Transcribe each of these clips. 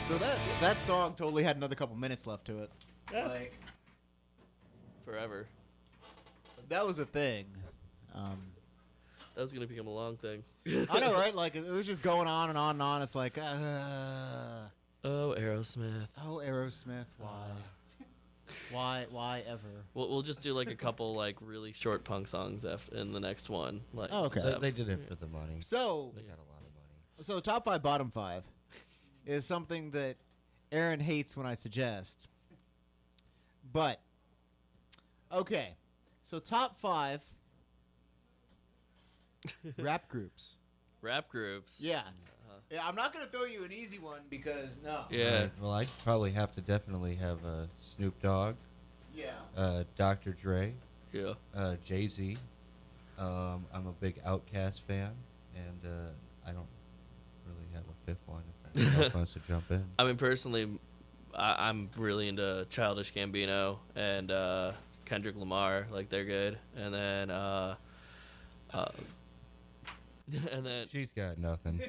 So that song totally had another couple minutes left to it. Yeah. Like Forever. that was a thing. That was gonna become a long thing. I know, right? Like it was just going on and on and on. It's like, Oh, Aerosmith. oh, Aerosmith, why? Why ever? We'll just do like a couple like really short punk songs after in the next one. Like, Oh, okay. just So have- they did it for the money. So, They got a lot of money. so top 5, bottom 5 is something that Erin hates when I suggest. But okay, so top 5 rap groups. Rap groups. Yeah. Yeah, I'm not gonna throw you an easy one because no. Yeah. Right, well, I probably have to definitely have Snoop Dogg, Yeah. Dr. Dre, Yeah. Jay-Z. I'm a big Outkast fan, and I don't really have a fifth one if anyone else wants to jump in. I mean, personally, I'm really into Childish Gambino and Kendrick Lamar. Like, they're good. And then, and then She's got nothing.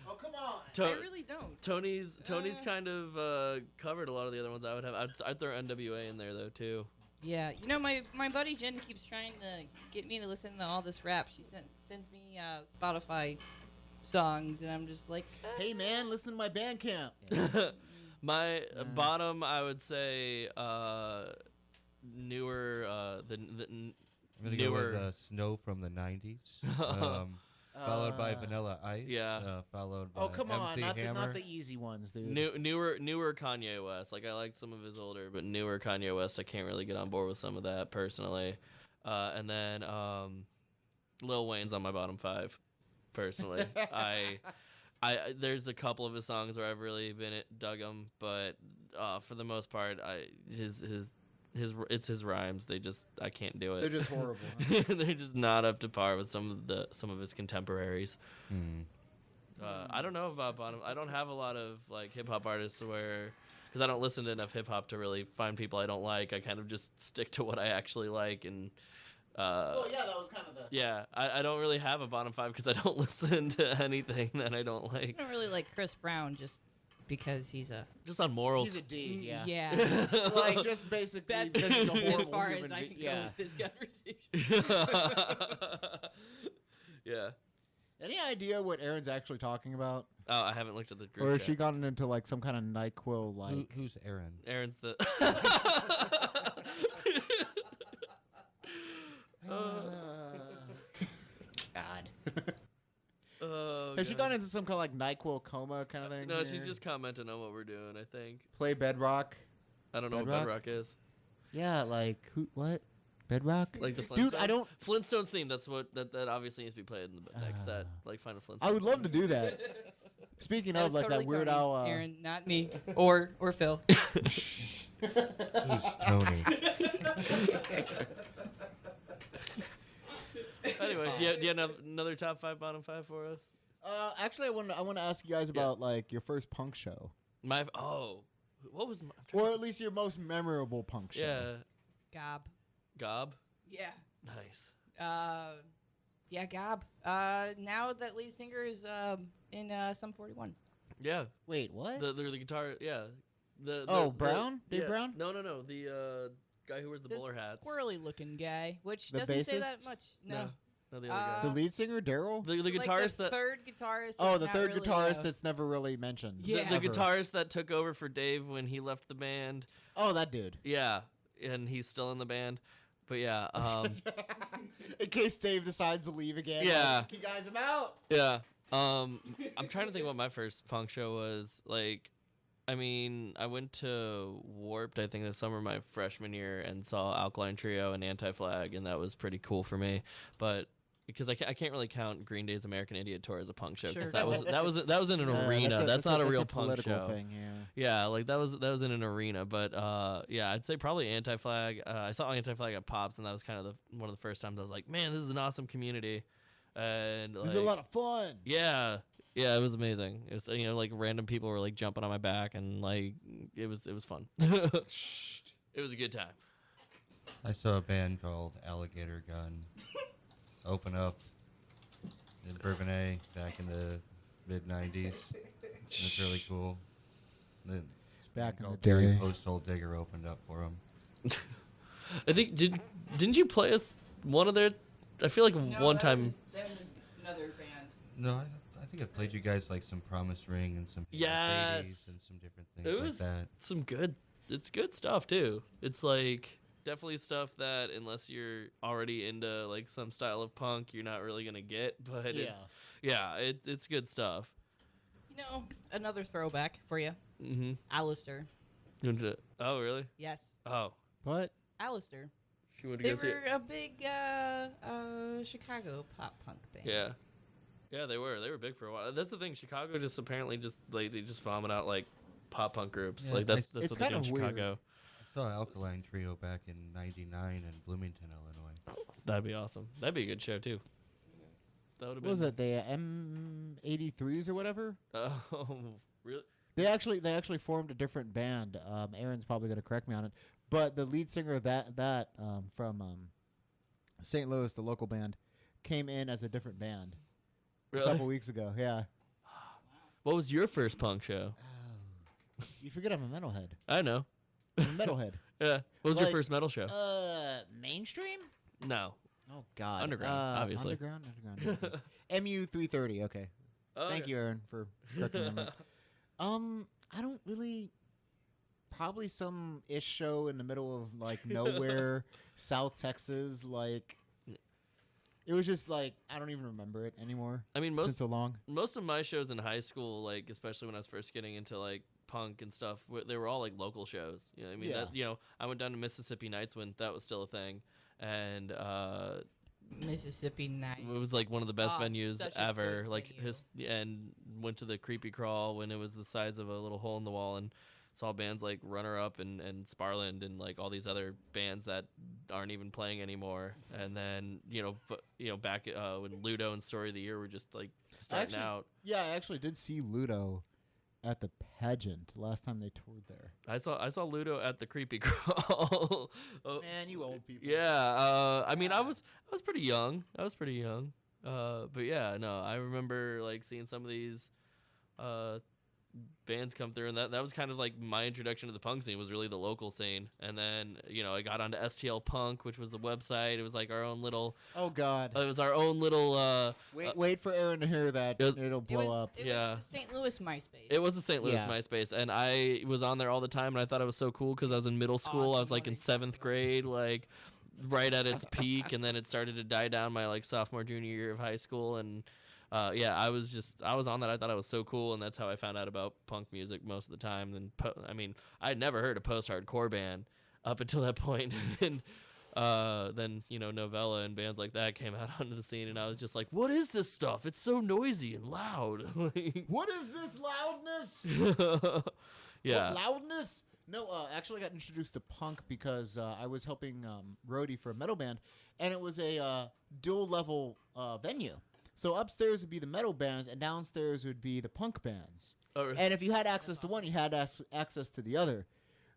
Oh come on. To- I really don't. Tony's kind of covered a lot of the other ones I would have. I'd throw NWA in there though too. Yeah, you know, my buddy Jen keeps trying to get me to listen to all this rap. She sends me Spotify songs, and I'm just like, Hey man, listen to my Bandcamp. My bottom, I would say, newer, the I'm gonna go with Snow from the '90s, followed by Vanilla Ice. Yeah. Followed by Oh come on, MC not Hammer. the easy ones, dude. newer Kanye West. Like, I liked some of his older, but newer Kanye West, I can't really get on board with some of that personally. And then Lil Wayne's on my bottom 5, personally. I there's a couple of his songs where I've really dug him, but for the most part, it's his rhymes. I can't do it. They're just horrible. Huh? They're just not up to par with some of his contemporaries. Hmm. I don't know about bottom. I don't have a lot of like hip hop artists because I don't listen to enough hip hop to really find people I don't like. I kind of just stick to what I actually like and. Oh yeah, that was kind of the. Yeah, I don't really have a bottom 5 because I don't listen to anything that I don't I like. don't really like Chris Brown just because he's a Just on morals. He's a D, yeah. yeah. Like just basically, That's this is a as horrible far as human I be- can yeah. go with this conversation. Yeah. Any idea what Erin's actually talking about, Oh, I haven't looked at the group or has chat. she gotten into like some kind of Nyquil like? Who's Erin? Aaron's the. God. Oh, Has she God. gone into some kind of like Nyquil coma kind of thing? No, she's here? just commenting on what we're doing, I think. play Bedrock. I don't know what Bedrock? Bedrock is. Yeah, like who? What? Bedrock? Like the Flintstones? Dude, I don't. Flintstones theme, that obviously needs to be played in the next set. Like Final Flintstones. I would love to do that. Speaking That of was like totally that Weird Tony, Al. Aaron, not me, or Phil. Who's Tony? Anyway, do you have another top 5, bottom 5 for us? Actually, I want to ask you guys about like your first punk show, What was my... I'm trying or to- at least your most memorable punk show. Yeah. Gob. Gob? Yeah. Nice. Yeah, Gob. Now that lead singer is in Sum 41. Yeah. Wait, what? The guitar, yeah. Brown? Dave yeah. Brown? No. The guy who wears the This bowler hats. squirrely looking guy, which The doesn't say that bassist? much. No, No. the other The guy. lead singer, Daryl. The Like guitarist the that... third guitarist. Oh, that's the not third really, guitarist that's never really mentioned. Yeah. The ever. guitarist that took over for Dave when he left the band. Oh, that dude. Yeah, and he's still in the band. But yeah, In case Dave decides to leave again. Yeah. Like, you guys, I'm out. yeah. I'm trying to think what my first punk show was. Like, I mean, I went to Warped, I think, this summer my freshman year and saw Alkaline Trio and Anti-Flag, and that was pretty cool for me. But because I can't really count Green Day's American Idiot Tour as a punk show, because Sure. that was in an arena. That's not a real punk political show. thing, yeah. Yeah, like that was in an arena, but yeah, I'd say probably Anti-Flag. I saw Anti-Flag at Pops, and that was kind of one of the first times I was like, man, this is an awesome community, and It was a lot of fun. yeah, it was amazing. It was, like random people were like jumping on my back, and like it was fun. It was a good time. I saw a band called Alligator Gun open up in Bourbonnais back in the mid '90s. It was really cool. The Back in the Gary day. Postal Digger opened up for him. I think didn't you play us one of their? I feel like one time. That was another band. No, I think I've played you guys like some Promise Ring and some Yes. Hades and some different things It like was that. some good. It's good stuff too. It's like definitely stuff that unless you're already into like some style of punk, you're not really gonna get. But it's good stuff. You know, another throwback for you. Mm-hmm. Alistair. Oh really? Yes. Oh, What? Alistair. she went to They go see it. were a big Chicago pop punk band. Yeah. Yeah, they were. They were big for a while. That's the thing. Chicago just apparently just like they just vomit out like pop punk groups. Yeah, like that's it's what they do in kind of weird. Chicago. I saw Alkaline Trio back in '99 in Bloomington, Illinois. That'd be awesome. That'd be a good show too. That would have What was been. it? The M83s or whatever? Oh, really? They actually formed a different band. Erin's probably going to correct me on it, but the lead singer of that from St. Louis, the local band, came in as a different band a Really? couple weeks ago. Yeah. What was your first punk show? You forget I'm a metalhead. I know. I'm a metalhead. Yeah. What was your Like, first metal show? Mainstream? No. Oh God. Underground, obviously. Underground. MU 330. Okay. Oh, Thank okay. you, Erin, for correcting me on that. I don't really. Probably some ish show in the middle of like nowhere, South Texas. Like, it was just like I don't even remember it anymore. I mean, It's been most so long. most of my shows in high school, like especially when I was first getting into like punk and stuff, they were all like local shows. You know, what I mean, Yeah. that, you know, I went down to Mississippi Nights when that was still a thing, and Mississippi Night. it was like one of the best Oh, venues such a ever. good Like venue. and went to the Creepy Crawl when it was the size of a little hole in the wall, and saw bands like Runner Up and Sparland and like all these other bands that aren't even playing anymore. And then back when Ludo and Story of the Year were just like starting Actually- out. Yeah, I actually did see Ludo at the pageant last time they toured there. I saw Ludo at the Creepy Crawl. Oh, Man, you old people. yeah. I mean, I was pretty young. But yeah, no, I remember like seeing some of these bands come through, and that was kind of like my introduction to the punk scene was really the local scene. And then I got onto STL Punk, which was the website. It was like our own little. Oh God. It was our own little. Wait for Erin to hear that. it was- It'll blow up. It Yeah. was the St. Louis MySpace. It was the St. Louis Yeah. MySpace, and I was on there all the time, and I thought it was so cool because I was in middle school. I was like in 7th grade, like right at its peak, and then it started to die down my like sophomore, junior year of high school, and I was on that. I thought I was so cool, and that's how I found out about punk music most of the time. And I mean, I'd never heard a post-hardcore band up until that point, and then Novella and bands like that came out onto the scene, and I was just like, "What is this stuff? It's so noisy and loud." Like, What is this loudness? yeah. What loudness? No, actually, I got introduced to punk because I was helping roadie for a metal band, and it was a dual level venue. So upstairs would be the metal bands, and downstairs would be the punk bands. Oh, really? And if you had access to one, you had access to the other.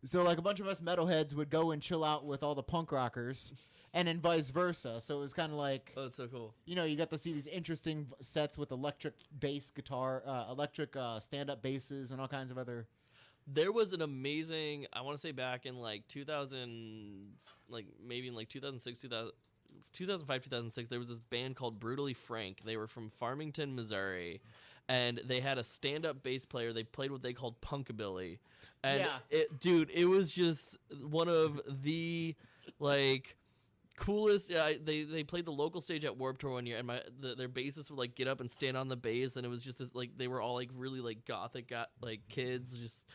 So like a bunch of us metalheads would go and chill out with all the punk rockers, and then vice versa. So it was kind of like, Oh, that's so cool. you got to see these interesting sets with electric bass guitar, electric stand-up basses, and all kinds of other. There was an amazing, I want to say back in like 2000, like maybe in like 2006, 2005, 2006, there was this band called Brutally Frank. They were from Farmington, Missouri, and they had a stand-up bass player. They played what they called punkabilly. And Yeah. it was just one of the like coolest. They played the local stage at Warped Tour one year, and their bassist would like get up and stand on the bass, and it was just this like they were all like really like gothic like kids, just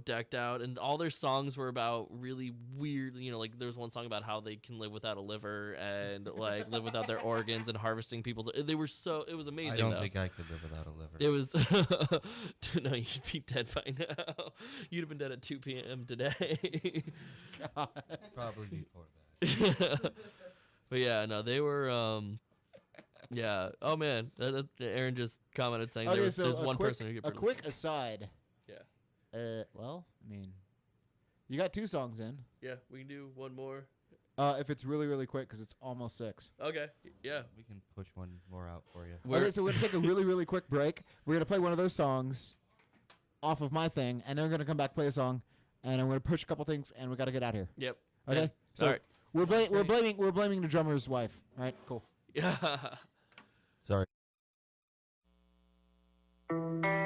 decked out, and all their songs were about really weird. Like there was one song about how they can live without a liver and like live without their organs and harvesting people's. It was amazing. I don't though. think I could live without a liver. It was no, you'd be dead by now. You'd have been dead at 2 p.m. today. Probably before that. But yeah, no, they were. Yeah. Oh man, Erin just commented saying Okay, there's so one person who could. a quick aside. Yeah. Well, I mean, you got 2 songs in. Yeah, we can do one more. If it's really, really quick, because it's almost 6. Okay. Yeah. We can push one more out for you. We're- Okay, so we're gonna take a really, really quick break. We're gonna play one of those songs. off of my thing, and then we're gonna come back, play a song, and I'm gonna push a couple things, and we gotta get out of here. Yep. Okay. Yeah. So All right. we're blaming the drummer's wife. All right. Cool. Yeah.